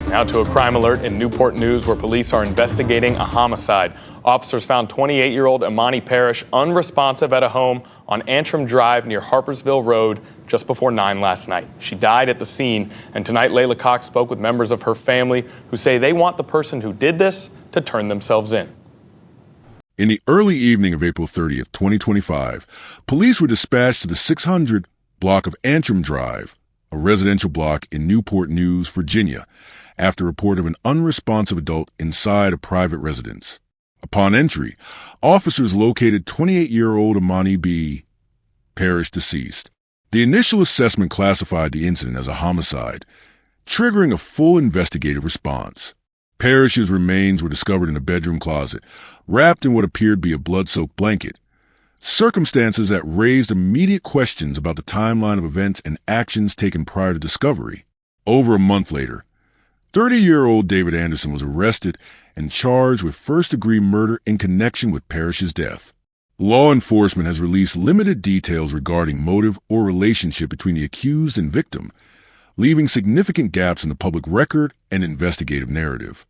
Now to a crime alert in Newport News where police are investigating a homicide. Officers found 28-year-old Imani Parrish unresponsive at a home on Antrim Drive near Harpersville Road just before 9 last night. She died at the scene, and tonight Layla Cox spoke with members of her family who say they want the person who did this to turn themselves in. In the early evening of April 30th, 2025, police were dispatched to the 600 block of Antrim Drive, a residential block in Newport News, Virginia, after a report of an unresponsive adult inside a private residence. Upon entry, officers located 28-year-old Imani B, Parrish, deceased. The initial assessment classified the incident as a homicide, triggering a full investigative response. Parrish's remains were discovered in a bedroom closet, wrapped in what appeared to be a blood-soaked blanket, circumstances that raised immediate questions about the timeline of events and actions taken prior to discovery. Over a month later, 30-year-old David Anderson was arrested and charged with first-degree murder in connection with Parrish's death. Law enforcement has released limited details regarding motive or relationship between the accused and victim, leaving significant gaps in the public record and investigative narrative.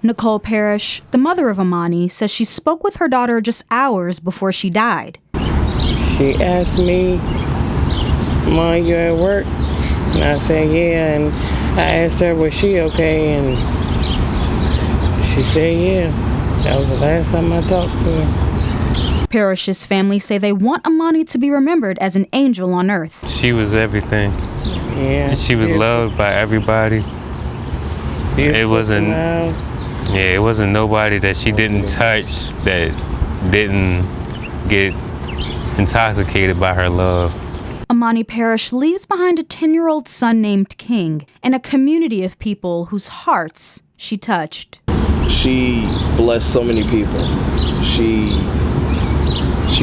Nicole Parrish, the mother of Imani, says she spoke with her daughter just hours before she died. She asked me, "Mom, you at work?" And I said, "Yeah." And I asked her, was she okay? And she said, yeah. That was the last time I talked to her. Parrish's family say they want Imani to be remembered as an angel on earth. She was everything. Yeah. She was loved by everybody. It wasn't nobody that she didn't touch that didn't get intoxicated by her love. Imani Parrish leaves behind a 10-year-old son named King and a community of people whose hearts she touched. She blessed so many people. She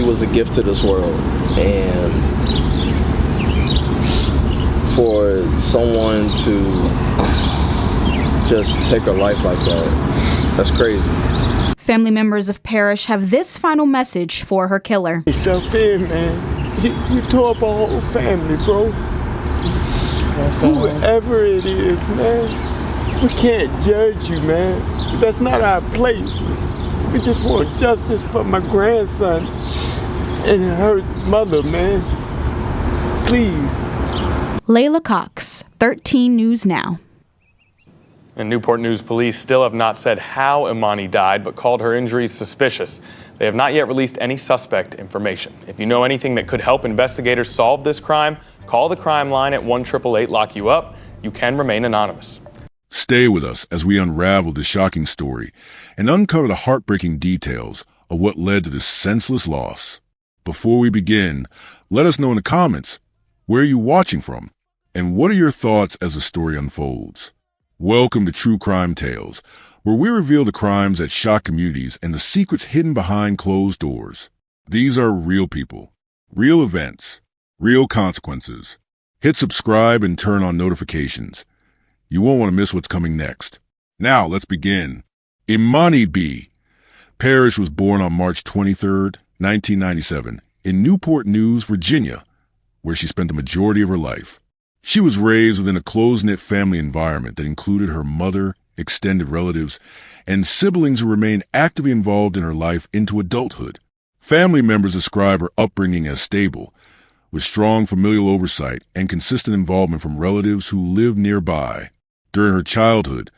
was a gift to this world. And for someone to just take her life like that, that's crazy. Family members of Parrish have this final message for her killer. Yourself-in, man. You tore up our whole family, bro. Whoever it is, man, we can't judge you, man. That's not our place. We just want justice for my grandson and her mother, man. Please. Layla Cox, 13 News Now. And Newport News police still have not said how Imani died, but called her injuries suspicious. They have not yet released any suspect information. If you know anything that could help investigators solve this crime, call the crime line at 1-888-LOCK-YOU-UP. You can remain anonymous. Stay with us as we unravel this shocking story and uncover the heartbreaking details of what led to this senseless loss. Before we begin, let us know in the comments, where are you watching from? And what are your thoughts as the story unfolds? Welcome to True Crime Tales, where we reveal the crimes that shock communities and the secrets hidden behind closed doors. These are real people, real events, real consequences. Hit subscribe and turn on notifications. You won't want to miss what's coming next. Now, let's begin. Imani B. Parrish was born on March 23, 1997, in Newport News, Virginia, where she spent the majority of her life. She was raised within a close-knit family environment that included her mother, extended relatives, and siblings who remained actively involved in her life into adulthood. Family members describe her upbringing as stable, with strong familial oversight and consistent involvement from relatives who lived nearby. During her childhood,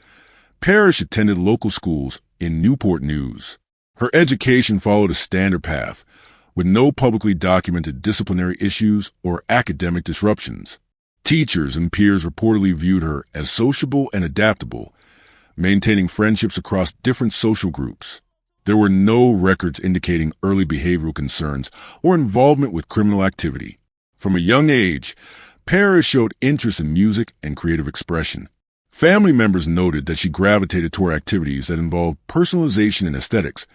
Parrish attended local schools in Newport News. Her education followed a standard path, with no publicly documented disciplinary issues or academic disruptions. Teachers and peers reportedly viewed her as sociable and adaptable, maintaining friendships across different social groups. There were no records indicating early behavioral concerns or involvement with criminal activity. From a young age, Parrish showed interest in music and creative expression. Family members noted that she gravitated toward activities that involved personalization and aesthetics,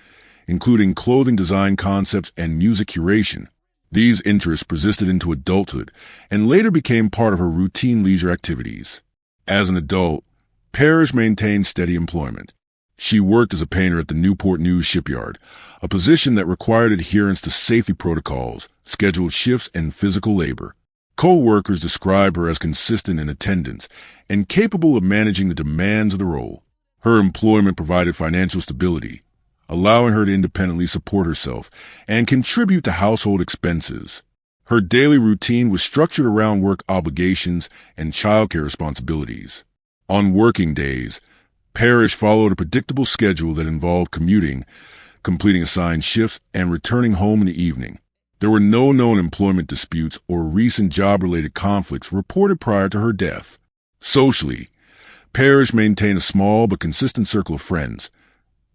including clothing design concepts and music curation. These interests persisted into adulthood and later became part of her routine leisure activities. As an adult, Parrish maintained steady employment. She worked as a painter at the Newport News shipyard, a position that required adherence to safety protocols, scheduled shifts, and physical labor. Co-workers describe her as consistent in attendance and capable of managing the demands of the role. Her employment provided financial stability, allowing her to independently support herself and contribute to household expenses. Her daily routine was structured around work obligations and childcare responsibilities. On working days, Parrish followed a predictable schedule that involved commuting, completing assigned shifts, and returning home in the evening. There were no known employment disputes or recent job-related conflicts reported prior to her death. Socially, Parrish maintained a small but consistent circle of friends,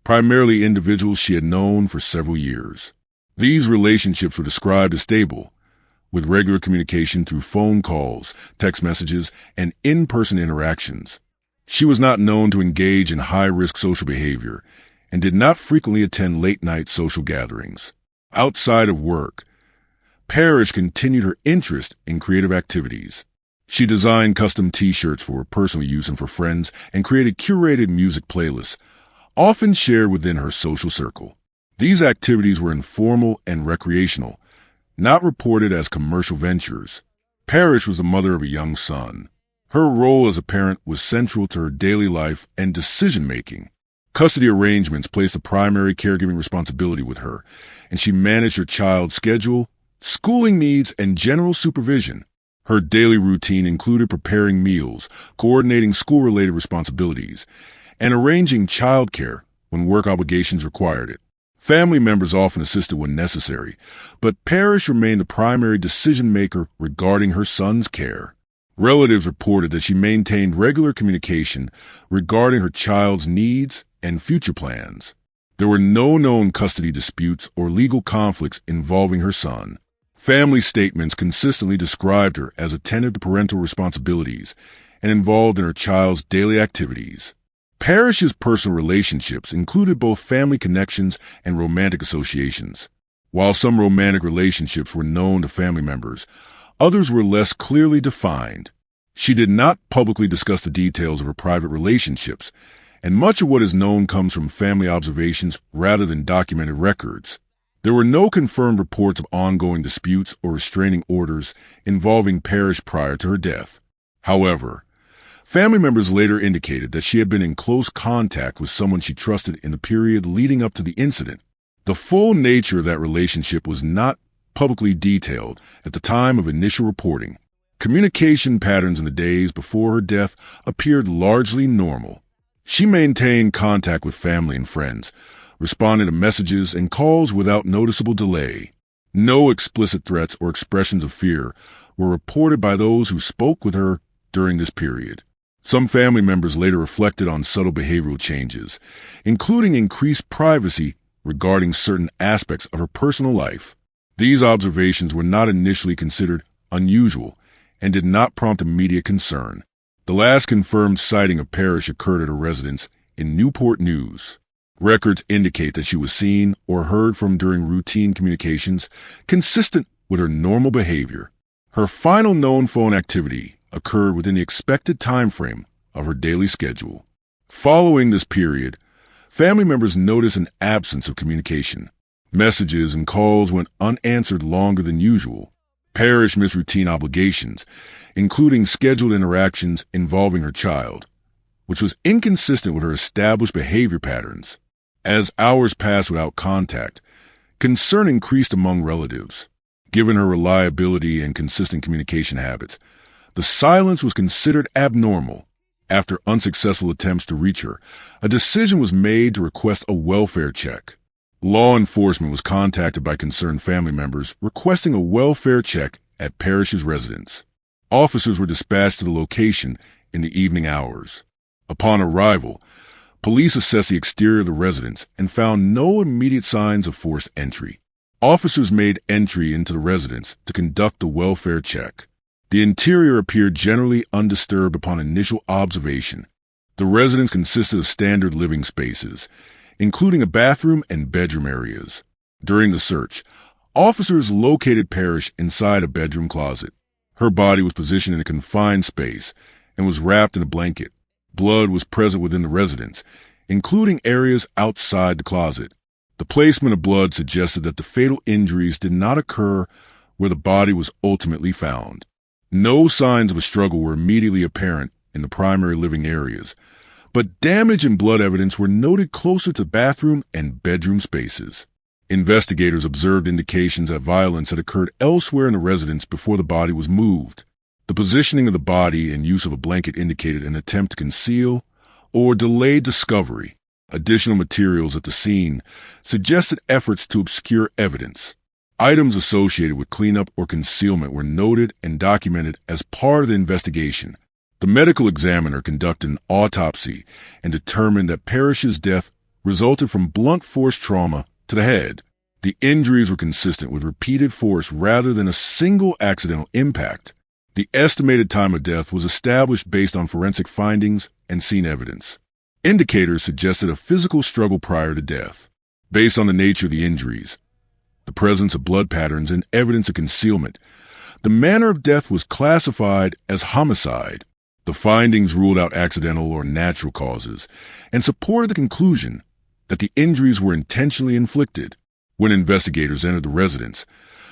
primarily individuals she had known for several years. These relationships were described as stable, with regular communication through phone calls, text messages, and in-person interactions. She was not known to engage in high-risk social behavior and did not frequently attend late-night social gatherings. Outside of work, Parrish continued her interest in creative activities. She designed custom T-shirts for personal use and for friends and created curated music playlists, often shared within her social circle. These activities were informal and recreational, not reported as commercial ventures. Parrish was the mother of a young son. Her role as a parent was central to her daily life and decision-making. Custody arrangements placed a primary caregiving responsibility with her, and she managed her child's schedule, schooling needs, and general supervision. Her daily routine included preparing meals, coordinating school-related responsibilities, and arranging childcare when work obligations required it. Family members often assisted when necessary, but Parrish remained the primary decision-maker regarding her son's care. Relatives reported that she maintained regular communication regarding her child's needs and future plans. There were no known custody disputes or legal conflicts involving her son. Family statements consistently described her as attentive to parental responsibilities and involved in her child's daily activities. Parrish's personal relationships included both family connections and romantic associations. While some romantic relationships were known to family members, others were less clearly defined. She did not publicly discuss the details of her private relationships, and much of what is known comes from family observations rather than documented records. There were no confirmed reports of ongoing disputes or restraining orders involving Parrish prior to her death. However, family members later indicated that she had been in close contact with someone she trusted in the period leading up to the incident. The full nature of that relationship was not publicly detailed at the time of initial reporting. Communication patterns in the days before her death appeared largely normal. She maintained contact with family and friends, responding to messages and calls without noticeable delay. No explicit threats or expressions of fear were reported by those who spoke with her during this period. Some family members later reflected on subtle behavioral changes, including increased privacy regarding certain aspects of her personal life. These observations were not initially considered unusual and did not prompt immediate concern. The last confirmed sighting of Parrish occurred at her residence in Newport News. Records indicate that she was seen or heard from during routine communications consistent with her normal behavior. Her final known phone activity occurred within the expected time frame of her daily schedule. Following this period, family members noticed an absence of communication. Messages and calls went unanswered longer than usual. Parrish missed routine obligations, including scheduled interactions involving her child, which was inconsistent with her established behavior patterns. As hours passed without contact, concern increased among relatives. Given her reliability and consistent communication habits, the silence was considered abnormal. After unsuccessful attempts to reach her, a decision was made to request a welfare check. Law enforcement was contacted by concerned family members requesting a welfare check at Parrish's residence. Officers were dispatched to the location in the evening hours. Upon arrival, police assessed the exterior of the residence and found no immediate signs of forced entry. Officers made entry into the residence to conduct the welfare check. The interior appeared generally undisturbed upon initial observation. The residence consisted of standard living spaces, including a bathroom and bedroom areas. During the search, officers located Parrish inside a bedroom closet. Her body was positioned in a confined space and was wrapped in a blanket. Blood was present within the residence, including areas outside the closet. The placement of blood suggested that the fatal injuries did not occur where the body was ultimately found. No signs of a struggle were immediately apparent in the primary living areas, but damage and blood evidence were noted closer to bathroom and bedroom spaces. Investigators observed indications that violence had occurred elsewhere in the residence before the body was moved. The positioning of the body and use of a blanket indicated an attempt to conceal or delay discovery. Additional materials at the scene suggested efforts to obscure evidence. Items associated with cleanup or concealment were noted and documented as part of the investigation. The medical examiner conducted an autopsy and determined that Parrish's death resulted from blunt force trauma to the head. The injuries were consistent with repeated force rather than a single accidental impact. The estimated time of death was established based on forensic findings and scene evidence. Indicators suggested a physical struggle prior to death. Based on the nature of the injuries, the presence of blood patterns and evidence of concealment, the manner of death was classified as homicide. The findings ruled out accidental or natural causes and supported the conclusion that the injuries were intentionally inflicted. When investigators entered the residence,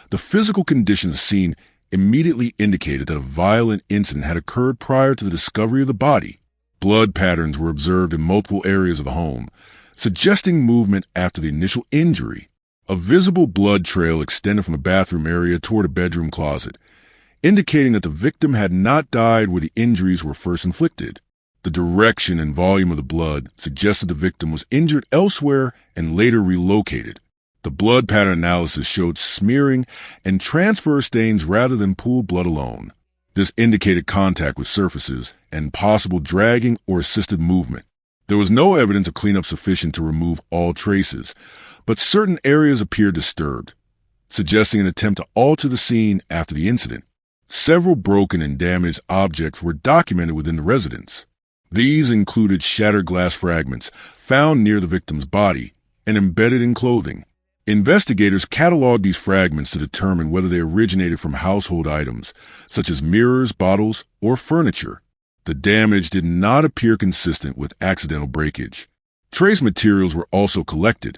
the physical conditions seen immediately indicated that a violent incident had occurred prior to the discovery of the body. Blood patterns were observed in multiple areas of the home, suggesting movement after the initial injury. A visible blood trail extended from the bathroom area toward a bedroom closet, indicating that the victim had not died where the injuries were first inflicted. The direction and volume of the blood suggested the victim was injured elsewhere and later relocated. The blood pattern analysis showed smearing and transfer stains rather than pooled blood alone. This indicated contact with surfaces and possible dragging or assisted movement. There was no evidence of cleanup sufficient to remove all traces, but certain areas appeared disturbed, suggesting an attempt to alter the scene after the incident. Several broken and damaged objects were documented within the residence. These included shattered glass fragments found near the victim's body and embedded in clothing. Investigators cataloged these fragments to determine whether they originated from household items, such as mirrors, bottles, or furniture. The damage did not appear consistent with accidental breakage. Trace materials were also collected,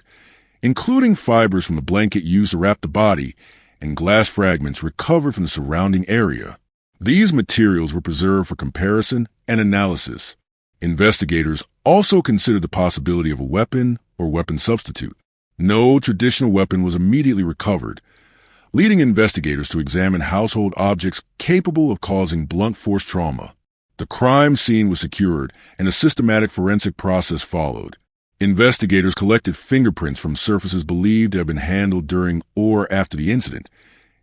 including fibers from the blanket used to wrap the body and glass fragments recovered from the surrounding area. These materials were preserved for comparison and analysis. Investigators also considered the possibility of a weapon or weapon substitute. No traditional weapon was immediately recovered, leading investigators to examine household objects capable of causing blunt force trauma. The crime scene was secured and a systematic forensic process followed. Investigators collected fingerprints from surfaces believed to have been handled during or after the incident,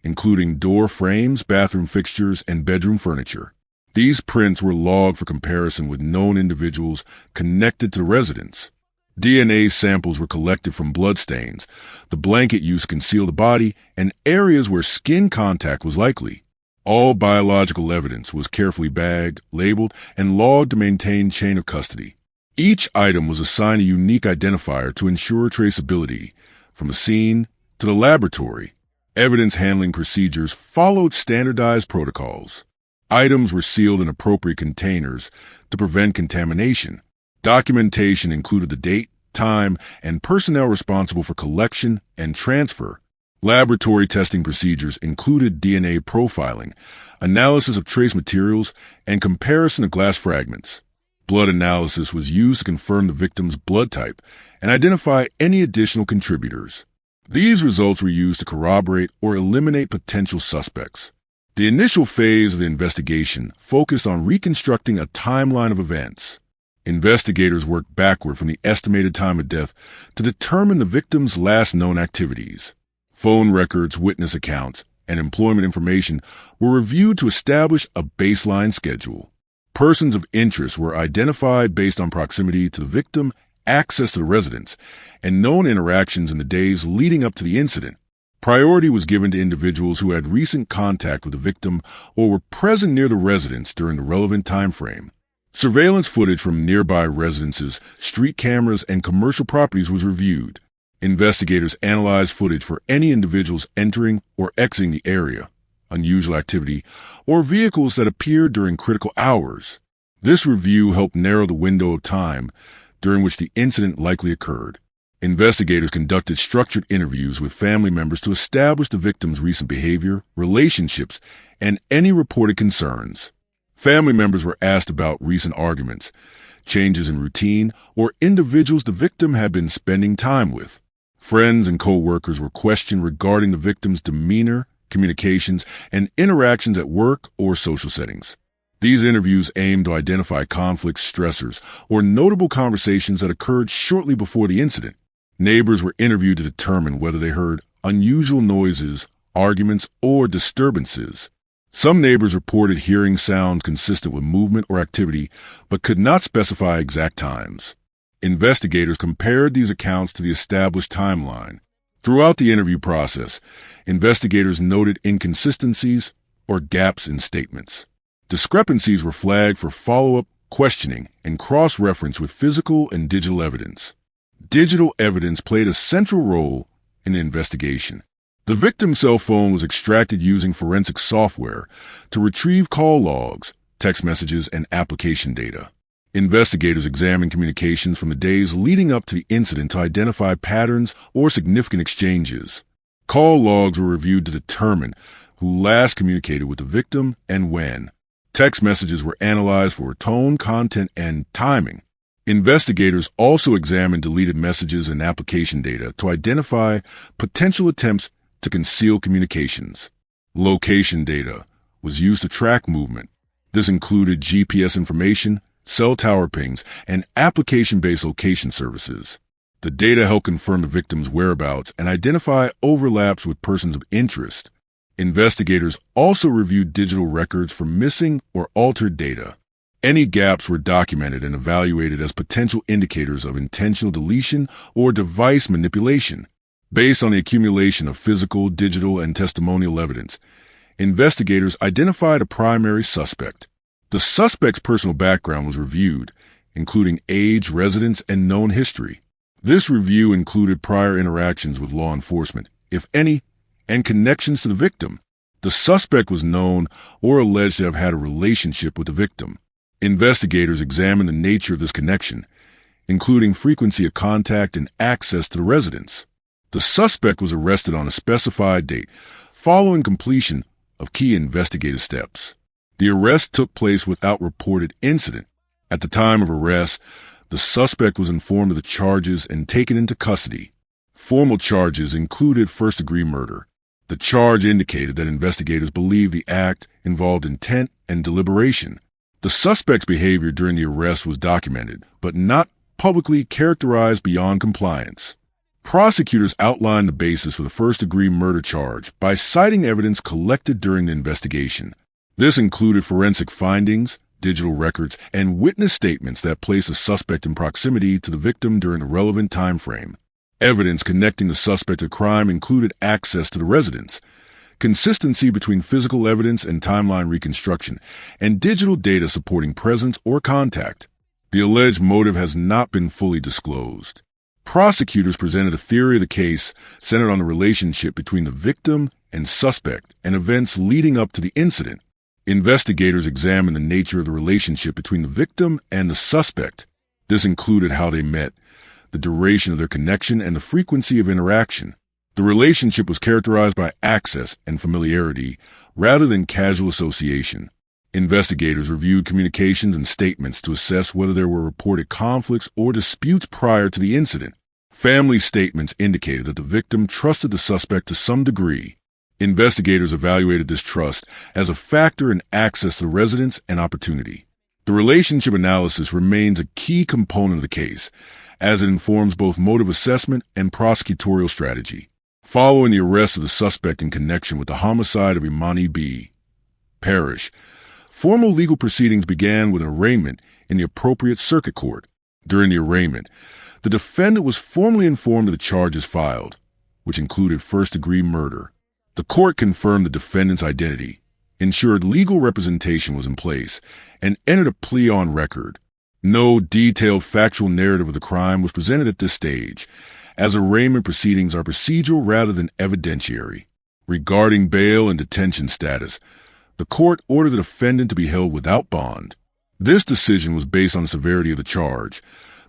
including door frames, bathroom fixtures, and bedroom furniture. These prints were logged for comparison with known individuals connected to the residence. DNA samples were collected from bloodstains, the blanket used to conceal the body, and areas where skin contact was likely. All biological evidence was carefully bagged, labeled, and logged to maintain chain of custody. Each item was assigned a unique identifier to ensure traceability, from the scene to the laboratory. Evidence handling procedures followed standardized protocols. Items were sealed in appropriate containers to prevent contamination. Documentation included the date, time, and personnel responsible for collection and transfer. Laboratory testing procedures included DNA profiling, analysis of trace materials, and comparison of glass fragments. Blood analysis was used to confirm the victim's blood type and identify any additional contributors. These results were used to corroborate or eliminate potential suspects. The initial phase of the investigation focused on reconstructing a timeline of events. Investigators worked backward from the estimated time of death to determine the victim's last known activities. Phone records, witness accounts, and employment information were reviewed to establish a baseline schedule. Persons of interest were identified based on proximity to the victim, access to the residence, and known interactions in the days leading up to the incident. Priority was given to individuals who had recent contact with the victim or were present near the residence during the relevant time frame. Surveillance footage from nearby residences, street cameras, and commercial properties was reviewed. Investigators analyzed footage for any individuals entering or exiting the area, unusual activity, or vehicles that appeared during critical hours. This review helped narrow the window of time during which the incident likely occurred. Investigators conducted structured interviews with family members to establish the victim's recent behavior, relationships, and any reported concerns. Family members were asked about recent arguments, changes in routine, or individuals the victim had been spending time with. Friends and co-workers were questioned regarding the victim's demeanor, communications, and interactions at work or social settings. These interviews aimed to identify conflicts, stressors, or notable conversations that occurred shortly before the incident. Neighbors were interviewed to determine whether they heard unusual noises, arguments, or disturbances. Some neighbors reported hearing sounds consistent with movement or activity, but could not specify exact times. Investigators compared these accounts to the established timeline. Throughout the interview process, investigators noted inconsistencies or gaps in statements. Discrepancies were flagged for follow-up questioning and cross-reference with physical and digital evidence. Digital evidence played a central role in the investigation. The victim's cell phone was extracted using forensic software to retrieve call logs, text messages, and application data. Investigators examined communications from the days leading up to the incident to identify patterns or significant exchanges. Call logs were reviewed to determine who last communicated with the victim and when. Text messages were analyzed for tone, content, and timing. Investigators also examined deleted messages and application data to identify potential attempts to conceal communications. Location data was used to track movement. This included GPS information, cell tower pings, and application-based location services. The data helped confirm the victim's whereabouts and identify overlaps with persons of interest. Investigators also reviewed digital records for missing or altered data. Any gaps were documented and evaluated as potential indicators of intentional deletion or device manipulation. Based on the accumulation of physical, digital, and testimonial evidence, investigators identified a primary suspect. The suspect's personal background was reviewed, including age, residence, and known history. This review included prior interactions with law enforcement, if any, and connections to the victim. The suspect was known or alleged to have had a relationship with the victim. Investigators examined the nature of this connection, including frequency of contact and access to the residence. The suspect was arrested on a specified date, following completion of key investigative steps. The arrest took place without reported incident. At the time of arrest, the suspect was informed of the charges and taken into custody. Formal charges included first-degree murder. The charge indicated that investigators believed the act involved intent and deliberation. The suspect's behavior during the arrest was documented, but not publicly characterized beyond compliance. Prosecutors outlined the basis for the first-degree murder charge by citing evidence collected during the investigation. This included forensic findings, digital records, and witness statements that placed the suspect in proximity to the victim during a relevant time frame. Evidence connecting the suspect to crime included access to the residence, consistency between physical evidence and timeline reconstruction, and digital data supporting presence or contact. The alleged motive has not been fully disclosed. Prosecutors presented a theory of the case centered on the relationship between the victim and suspect and events leading up to the incident. Investigators examined the nature of the relationship between the victim and the suspect. This included how they met, the duration of their connection, and the frequency of interaction. The relationship was characterized by access and familiarity rather than casual association. Investigators reviewed communications and statements to assess whether there were reported conflicts or disputes prior to the incident. Family statements indicated that the victim trusted the suspect to some degree. Investigators evaluated this trust as a factor in access to the residence and opportunity. The relationship analysis remains a key component of the case, as it informs both motive assessment and prosecutorial strategy. Following the arrest of the suspect in connection with the homicide of Imani B. Parrish, formal legal proceedings began with an arraignment in the appropriate circuit court. During the arraignment, the defendant was formally informed of the charges filed, which included first-degree murder. The court confirmed the defendant's identity, ensured legal representation was in place, and entered a plea on record. No detailed factual narrative of the crime was presented at this stage, as arraignment proceedings are procedural rather than evidentiary. Regarding bail and detention status, the court ordered the defendant to be held without bond. This decision was based on the severity of the charge,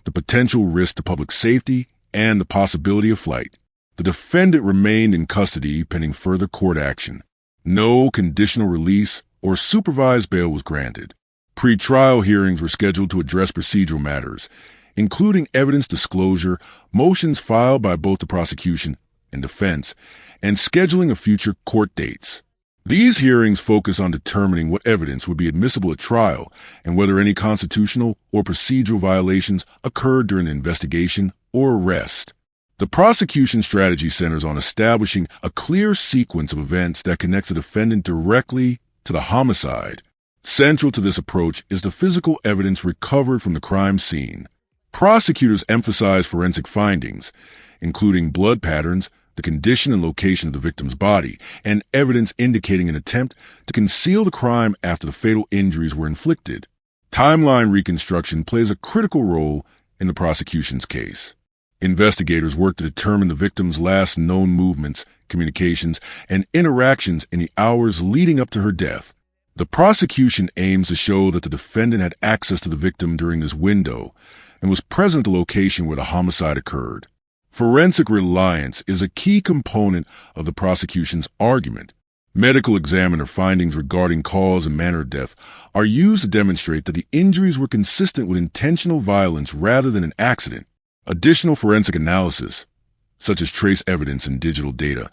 the potential risk to public safety, and the possibility of flight. The defendant remained in custody pending further court action. No conditional release or supervised bail was granted. Pre-trial hearings were scheduled to address procedural matters, including evidence disclosure, motions filed by both the prosecution and defense, and scheduling of future court dates. These hearings focus on determining what evidence would be admissible at trial and whether any constitutional or procedural violations occurred during the investigation or arrest. The prosecution strategy centers on establishing a clear sequence of events that connects the defendant directly to the homicide. Central to this approach is the physical evidence recovered from the crime scene. Prosecutors emphasize forensic findings, including blood patterns, the condition and location of the victim's body, and evidence indicating an attempt to conceal the crime after the fatal injuries were inflicted. Timeline reconstruction plays a critical role in the prosecution's case. Investigators work to determine the victim's last known movements, communications, and interactions in the hours leading up to her death. The prosecution aims to show that the defendant had access to the victim during this window and was present at the location where the homicide occurred. Forensic reliance is a key component of the prosecution's argument. Medical examiner findings regarding cause and manner of death are used to demonstrate that the injuries were consistent with intentional violence rather than an accident. Additional forensic analysis, such as trace evidence and digital data,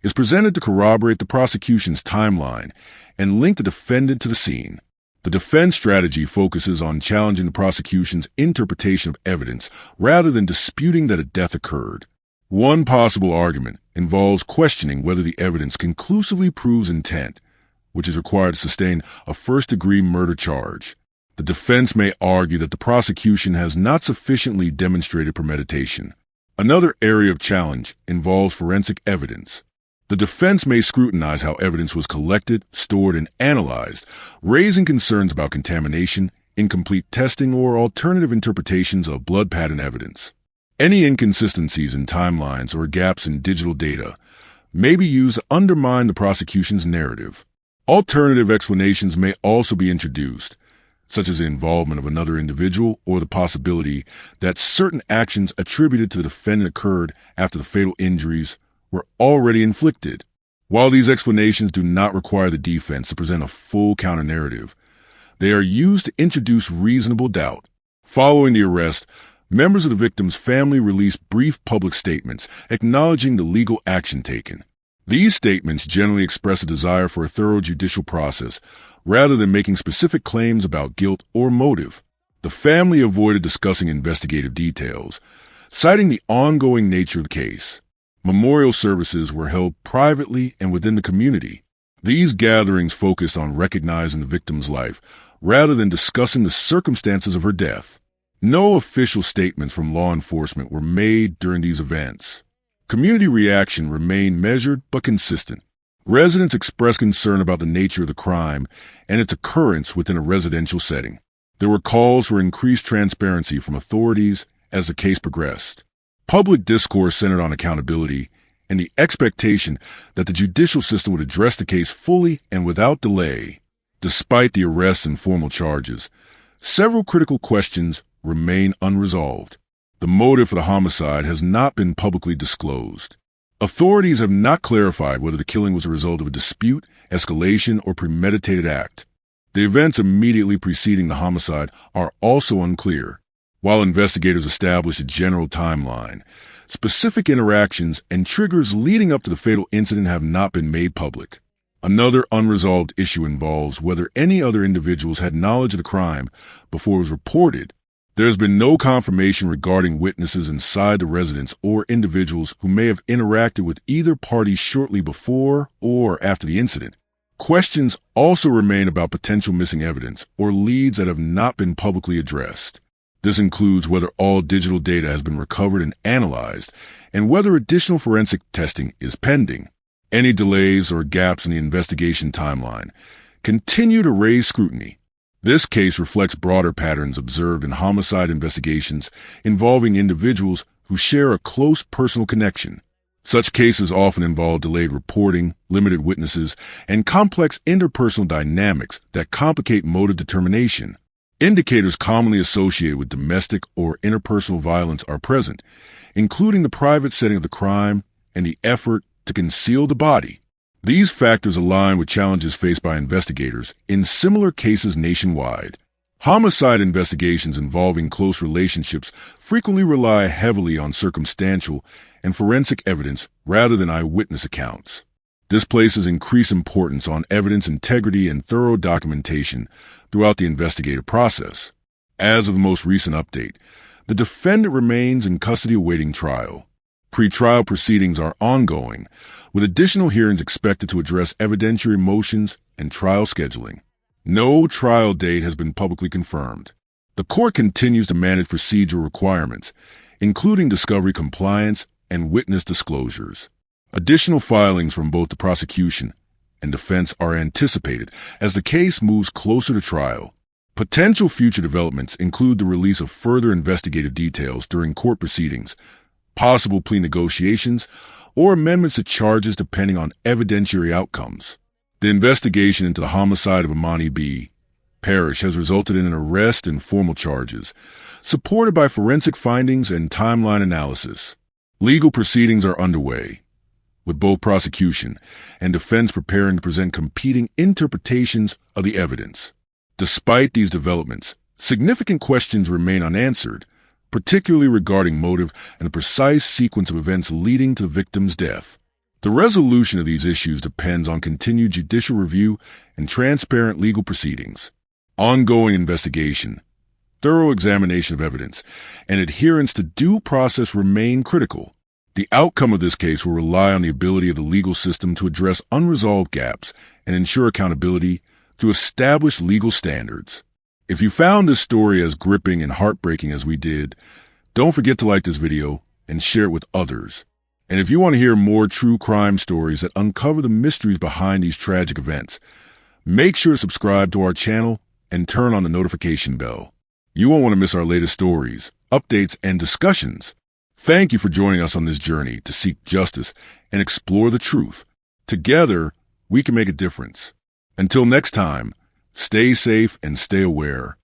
is presented to corroborate the prosecution's timeline and link the defendant to the scene. The defense strategy focuses on challenging the prosecution's interpretation of evidence rather than disputing that a death occurred. One possible argument involves questioning whether the evidence conclusively proves intent, which is required to sustain a first-degree murder charge. The defense may argue that the prosecution has not sufficiently demonstrated premeditation. Another area of challenge involves forensic evidence. The defense may scrutinize how evidence was collected, stored, and analyzed, raising concerns about contamination, incomplete testing, or alternative interpretations of blood pattern evidence. Any inconsistencies in timelines or gaps in digital data may be used to undermine the prosecution's narrative. Alternative explanations may also be introduced, such as the involvement of another individual or the possibility that certain actions attributed to the defendant occurred after the fatal injuries were already inflicted. While these explanations do not require the defense to present a full counter-narrative, they are used to introduce reasonable doubt. Following the arrest, members of the victim's family released brief public statements acknowledging the legal action taken. These statements generally express a desire for a thorough judicial process, rather than making specific claims about guilt or motive. The family avoided discussing investigative details, citing the ongoing nature of the case. Memorial services were held privately and within the community. These gatherings focused on recognizing the victim's life, rather than discussing the circumstances of her death. No official statements from law enforcement were made during these events. Community reaction remained measured but consistent. Residents expressed concern about the nature of the crime and its occurrence within a residential setting. There were calls for increased transparency from authorities as the case progressed. Public discourse centered on accountability and the expectation that the judicial system would address the case fully and without delay. Despite the arrests and formal charges, several critical questions remain unresolved. The motive for the homicide has not been publicly disclosed. Authorities have not clarified whether the killing was a result of a dispute, escalation, or premeditated act. The events immediately preceding the homicide are also unclear. While investigators establish a general timeline, specific interactions and triggers leading up to the fatal incident have not been made public. Another unresolved issue involves whether any other individuals had knowledge of the crime before it was reported. There has been no confirmation regarding witnesses inside the residence or individuals who may have interacted with either party shortly before or after the incident. Questions also remain about potential missing evidence or leads that have not been publicly addressed. This includes whether all digital data has been recovered and analyzed, and whether additional forensic testing is pending. Any delays or gaps in the investigation timeline continue to raise scrutiny. This case reflects broader patterns observed in homicide investigations involving individuals who share a close personal connection. Such cases often involve delayed reporting, limited witnesses, and complex interpersonal dynamics that complicate motive determination. Indicators commonly associated with domestic or interpersonal violence are present, including the private setting of the crime and the effort to conceal the body. These factors align with challenges faced by investigators in similar cases nationwide. Homicide investigations involving close relationships frequently rely heavily on circumstantial and forensic evidence rather than eyewitness accounts. This places increased importance on evidence integrity and thorough documentation throughout the investigative process. As of the most recent update, the defendant remains in custody awaiting trial. Pre-trial proceedings are ongoing, with additional hearings expected to address evidentiary motions and trial scheduling. No trial date has been publicly confirmed. The court continues to manage procedural requirements, including discovery compliance and witness disclosures. Additional filings from both the prosecution and defense are anticipated as the case moves closer to trial. Potential future developments include the release of further investigative details during court proceedings, possible plea negotiations, or amendments to charges depending on evidentiary outcomes. The investigation into the homicide of Imani B. Parrish has resulted in an arrest and formal charges, supported by forensic findings and timeline analysis. Legal proceedings are underway, with both prosecution and defense preparing to present competing interpretations of the evidence. Despite these developments, significant questions remain unanswered, particularly regarding motive and the precise sequence of events leading to the victim's death. The resolution of these issues depends on continued judicial review and transparent legal proceedings. Ongoing investigation, thorough examination of evidence, and adherence to due process remain critical. The outcome of this case will rely on the ability of the legal system to address unresolved gaps and ensure accountability through established legal standards. If you found this story as gripping and heartbreaking as we did, don't forget to like this video and share it with others. And if you want to hear more true crime stories that uncover the mysteries behind these tragic events, make sure to subscribe to our channel and turn on the notification bell. You won't want to miss our latest stories, updates, and discussions. Thank you for joining us on this journey to seek justice and explore the truth. Together, we can make a difference. Until next time, stay safe and stay aware.